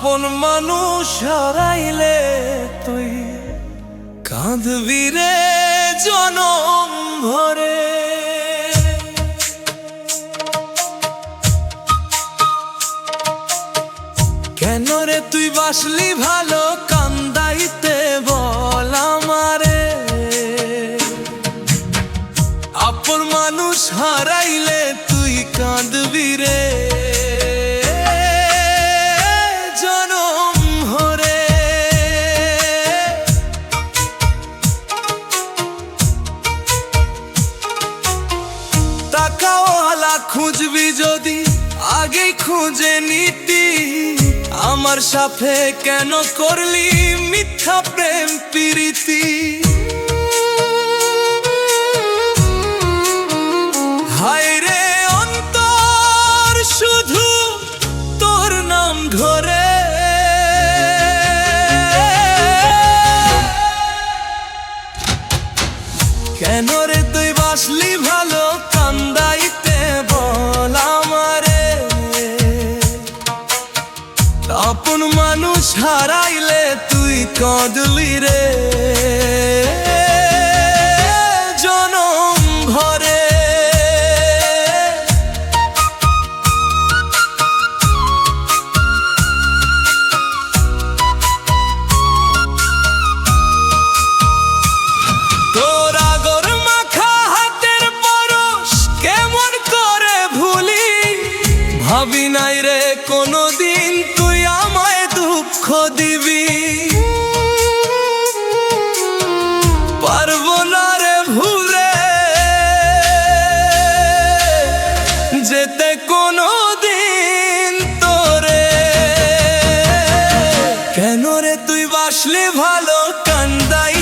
আপন মানুষ হারাইলে তুই কাঁদবি রে জনম ভরে। কেন রে তুই বাসলি ভালো কান্দাইতে বল আমারে। আপন মানুষ হারাইলে তুই কাঁদবি রে জনম ভরে। টাকাওয়ালা খুঁজবি যদি আগেই খুঁজে নিতি, আমার সাথে কেন করলি মিথ্যা প্রেম প্রীতি। হায় রে অন্তর শুধু তোর নাম ধরে। কেন রে তুই বাসলি ভালো কান্দাইতে বল আমারে। আপন মানুষ হারাইলে তুই কাঁদলি রে জনম ভরে। তোর আগর মাখা হাতের পরশ কেমন করে ভুলি, ভাবি নাই রে কোনদিন তুই আমায় দুঃখ দিবি। পারবো না রে ভুলে যেতে কোনদিন তোরে। কেন রে তুই বাসলি ভালো কান্দাই